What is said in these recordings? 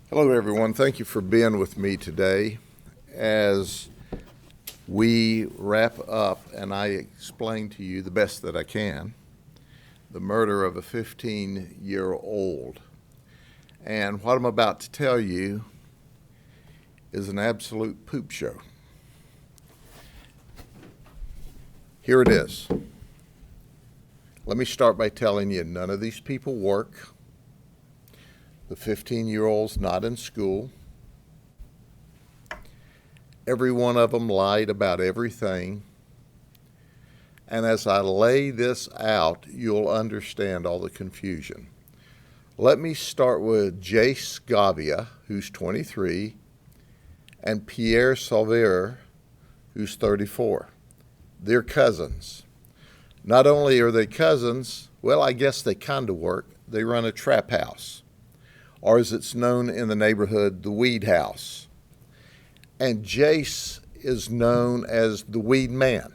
Hello, everyone. Thank you for being with me today as we wrap up and I explain to you the best that I can the murder of a 15-year-old. And what I'm about to tell you is an absolute poop show. Here it is. Let me start by telling you none of these people work. The 15-year-old's not in school. Every one of them lied about everything. And as I lay this out, you'll understand all the confusion. Let me start with Jace Gavia, who's 23, and Pierre Salvier, who's 34. They're cousins. Not only are they cousins, well, I guess they kind of work. They run a trap house, or as it's known in the neighborhood, the Weed House. And Jace is known as the Weed Man.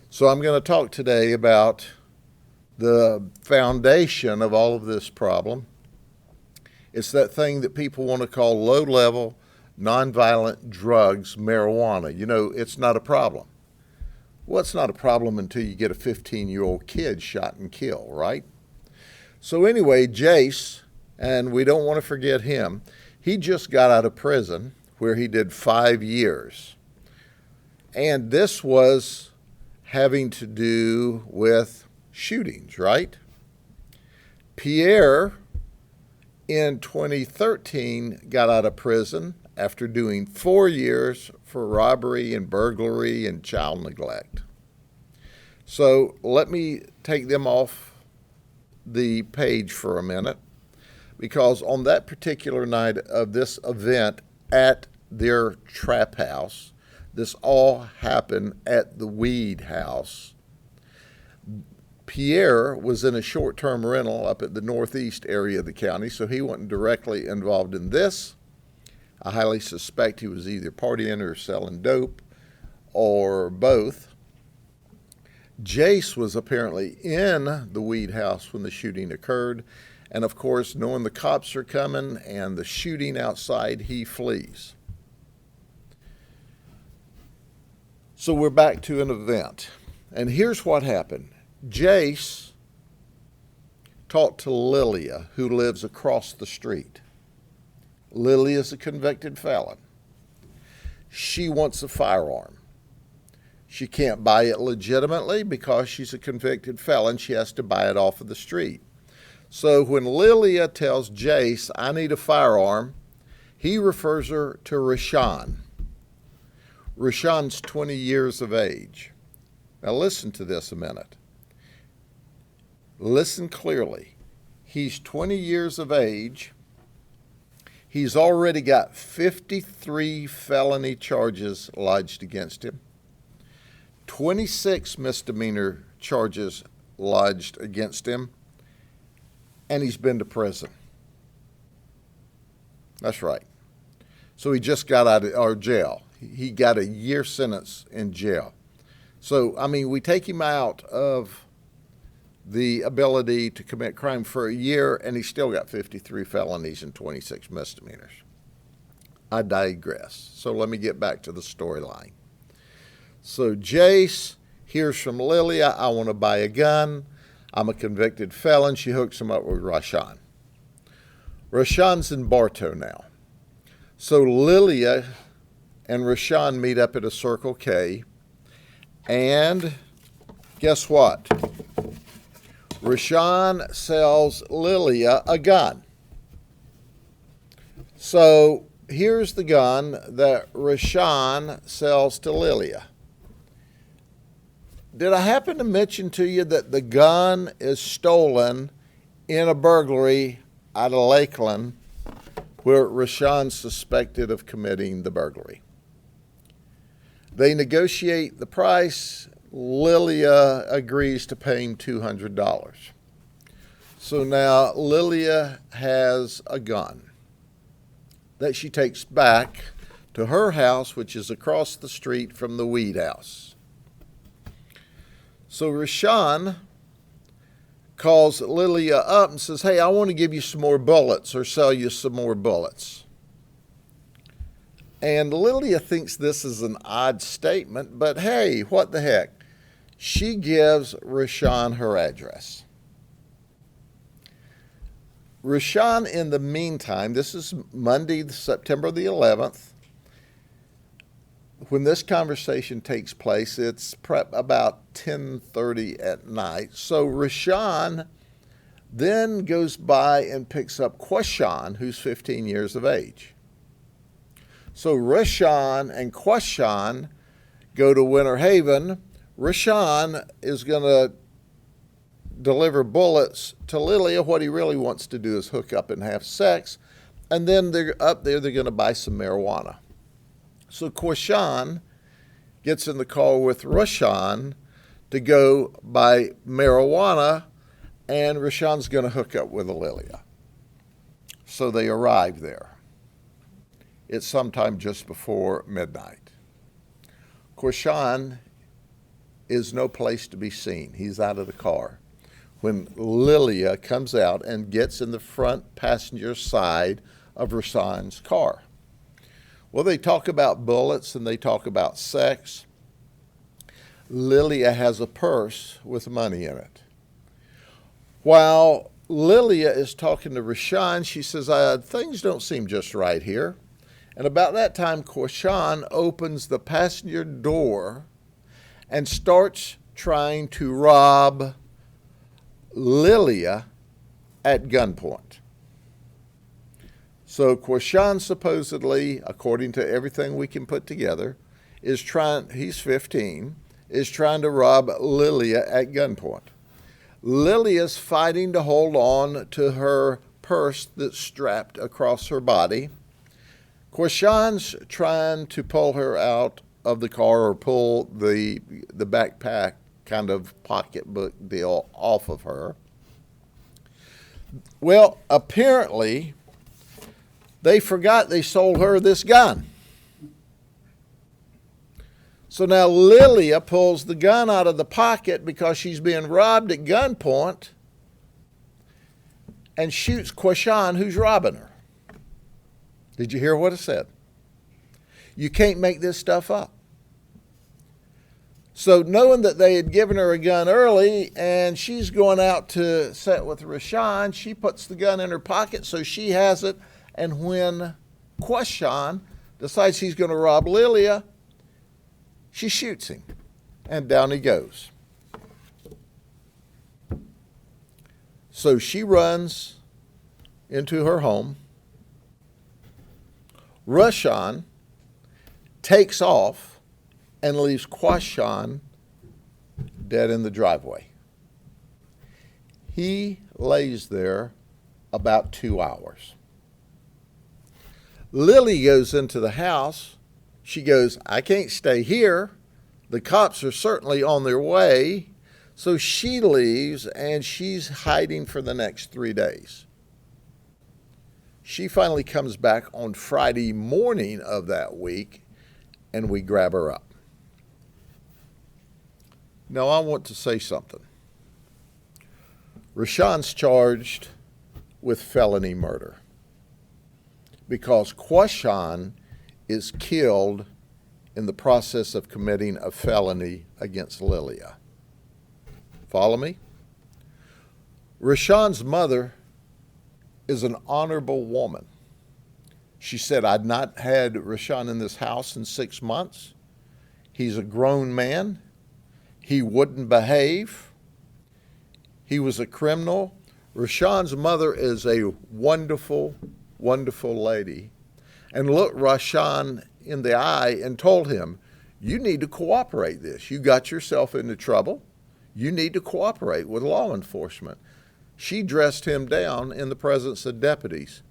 So I'm going to talk today about the foundation of all of this problem. It's that thing that people want to call low-level, nonviolent drugs, marijuana. You know, it's not a problem. Well, it's not a problem until you get a 15-year-old kid shot and killed, right? So anyway, Jace, and we don't want to forget him, he just got out of prison where he did 5 years. And this was having to do with shootings, right? Pierre, in 2013, got out of prison after doing 4 years for robbery and burglary and child neglect. So let me take them off the page for a minute, because on that particular night of this event at their trap house, this all happened at the Weed House. Pierre was in a short-term rental up at the northeast area of the county, so he wasn't directly involved in this. I highly suspect he was either partying or selling dope or both. Jace was apparently in the Weed House when the shooting occurred, and of course, knowing the cops are coming and the shooting outside, he flees. So we're back to an event, and here's what happened. Jace talked to Lilia, who lives across the street. Lilia is a convicted felon. She wants a firearm. She can't buy it legitimately because she's a convicted felon. She has to buy it off of the street. So when Lilia tells Jace, I need a firearm, he refers her to Rashawn. Rashawn's 20 years of age. Now listen to this a minute. Listen clearly. He's 20 years of age. He's already got 53 felony charges lodged against him, 26 misdemeanor charges lodged against him, and he's been to prison. That's right. So he just got out of jail. He got a year sentence in jail. So, I mean, we take him out of the ability to commit crime for a year, and he's still got 53 felonies and 26 misdemeanors. I digress. So let me get back to the storyline. So Jace hears from Lilia, I want to buy a gun. I'm a convicted felon. She hooks him up with Rashawn. Rashawn's in Bartow now. So Lilia and Rashawn meet up at a Circle K, and guess what? Rashawn sells Lilia a gun. So here's the gun that Rashawn sells to Lilia. Did I happen to mention to you that the gun is stolen in a burglary out of Lakeland where Rashawn's suspected of committing the burglary? They negotiate the price. Lilia agrees to pay him $200. So now Lilia has a gun that she takes back to her house, which is across the street from the Weed House. So Rashawn calls Lilia up and says, hey, I want to give you some more bullets or sell you some more bullets. And Lilia thinks this is an odd statement, but hey, what the heck? She gives Rashawn her address. Rashawn, in the meantime, this is Monday, September the 11th. When this conversation takes place, it's about 10:30 at night. So Rashawn then goes by and picks up Quashawn, who's 15 years of age. So Rashawn and Quashawn go to Winter Haven. Rashawn is going to deliver bullets to Lilia. What he really wants to do is hook up and have sex. And then they're up there, they're going to buy some marijuana. So Quashawn gets in the car with Rashawn to go buy marijuana, and Rashawn's going to hook up with Lilia. So they arrive there. It's sometime just before midnight. Quashawn is no place to be seen. He's out of the car when Lilia comes out and gets in the front passenger side of Rashawn's car. Well, they talk about bullets and they talk about sex. Lilia has a purse with money in it. While Lilia is talking to Rashawn, she says, things don't seem just right here. And about that time, Quashawn opens the passenger door and starts trying to rob Lilia at gunpoint. So Quashawn supposedly, according to everything we can put together, he's 15, is trying to rob Lilia at gunpoint. Lilia's fighting to hold on to her purse that's strapped across her body. Quashawn's trying to pull her out of the car or pull the backpack kind of pocketbook deal off of her. Well, apparently they forgot they sold her this gun. So now Lilia pulls the gun out of the pocket because she's being robbed at gunpoint and shoots Quashawn, who's robbing her. Did you hear what I said? You can't make this stuff up. So knowing that they had given her a gun early and she's going out to set with Rashawn, she puts the gun in her pocket so she has it. And when Quashawn decides he's going to rob Lilia, she shoots him. And down he goes. So she runs into her home. Rashawn takes off and leaves Quashawn dead in the driveway. He lays there about 2 hours. Lily goes into the house. She goes, I can't stay here. The cops are certainly on their way. So she leaves and she's hiding for the next 3 days. She finally comes back on Friday morning of that week and we grab her up. Now I want to say something. Rashawn's charged with felony murder because Quashawn is killed in the process of committing a felony against Lilia. Follow me? Rashawn's mother is an honorable woman. She said, I'd not had Rashawn in this house in 6 months. He's a grown man. He wouldn't behave. He was a criminal. Rashawn's mother is a wonderful, wonderful lady, and looked Rashawn in the eye and told him, you need to cooperate this. You got yourself into trouble. You need to cooperate with law enforcement. She dressed him down in the presence of deputies.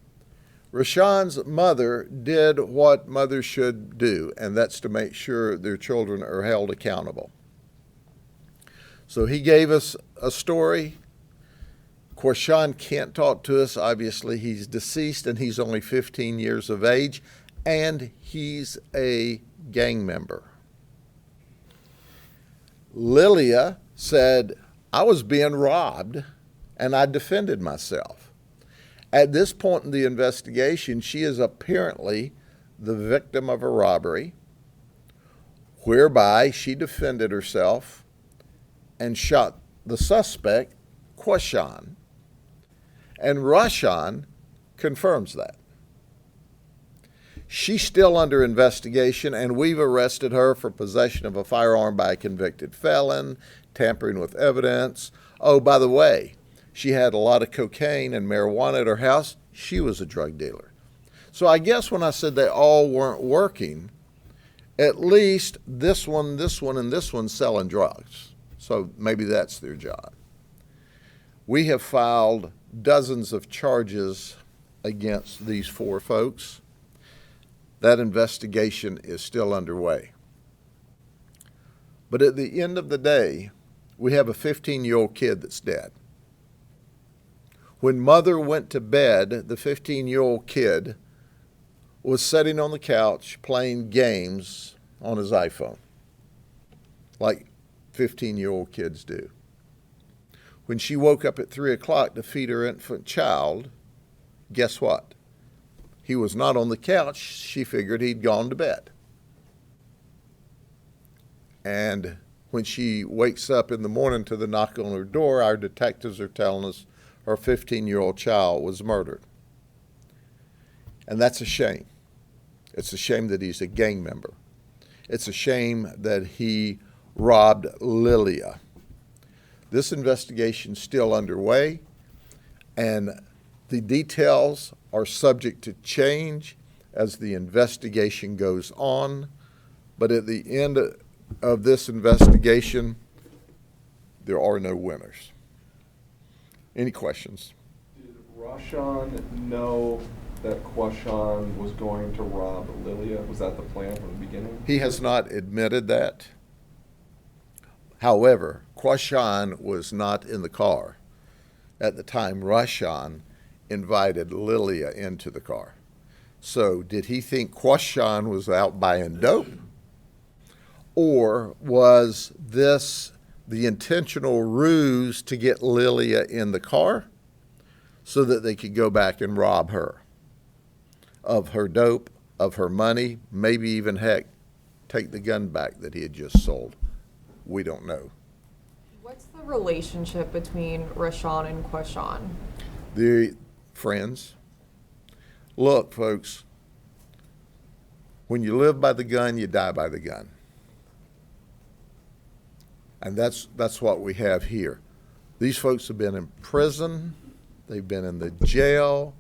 Rashawn's mother did what mothers should do, and that's to make sure their children are held accountable. So he gave us a story. Quashawn can't talk to us. Obviously, he's deceased, and he's only 15 years of age, and he's a gang member. Lilia said, I was being robbed and I defended myself. At this point in the investigation, she is apparently the victim of a robbery whereby she defended herself and shot the suspect, Quashawn, and Quashawn confirms that. She's still under investigation, and we've arrested her for possession of a firearm by a convicted felon, tampering with evidence. Oh, by the way, she had a lot of cocaine and marijuana at her house. She was a drug dealer. So I guess when I said they all weren't working, at least this one, and this one selling drugs. So maybe that's their job. We have filed dozens of charges against these 4 folks. That investigation is still underway. But at the end of the day, we have a 15-year-old kid that's dead. When mother went to bed, the 15-year-old kid was sitting on the couch playing games on his iPhone, like 15-year-old kids do. When she woke up at 3 o'clock to feed her infant child, guess what? He was not on the couch. She figured he'd gone to bed. And when she wakes up in the morning to the knock on her door, our detectives are telling us her 15-year-old child was murdered. And that's a shame. It's a shame that he's a gang member. It's a shame that he robbed Lilia. This investigation is still underway, and the details are subject to change as the investigation goes on. But at the end of this investigation, there are no winners. Any questions? Did Quashawn know that Quashawn was going to rob Lilia? Was that the plan from the beginning? He has not admitted that. However, Quashawn was not in the car at the time Quashawn invited Lilia into the car. So did he think Quashawn was out buying dope? Or was this the intentional ruse to get Lilia in the car so that they could go back and rob her of her dope, of her money, maybe even, heck, take the gun back that he had just sold? We don't know. What's the relationship between Quashawn and Quashawn? They're friends. Look, folks, when you live by the gun, you die by the gun. And that's what we have here. These folks have been in prison. They've been in the jail.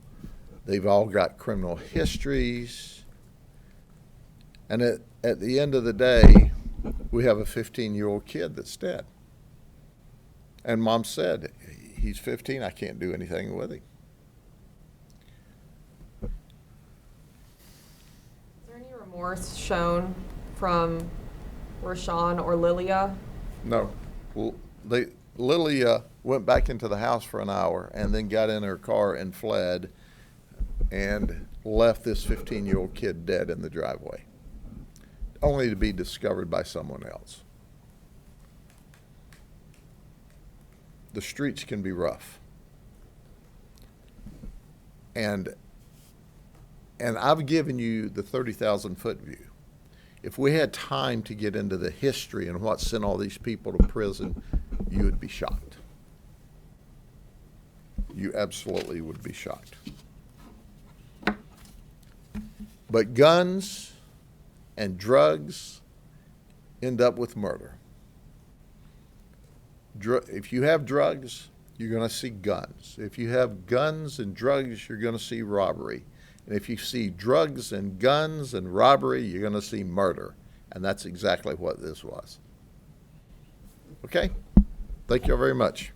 They've all got criminal histories. And at the end of the day, we have a 15-year-old kid that's dead. And Mom said, he's 15, I can't do anything with him. Is there any remorse shown from Quashawn or Lilia? No. Lilia went back into the house for an hour and then got in her car and fled and left this 15-year-old kid dead in the driveway, only to be discovered by someone else. The streets can be rough. And I've given you the 30,000-foot view. If we had time to get into the history and what sent all these people to prison, you would be shocked. You absolutely would be shocked. But guns and drugs end up with murder. If you have drugs, you're going to see guns. If you have guns and drugs, you're going to see robbery. And if you see drugs and guns and robbery, you're going to see murder. And that's exactly what this was. Okay? Thank you all very much.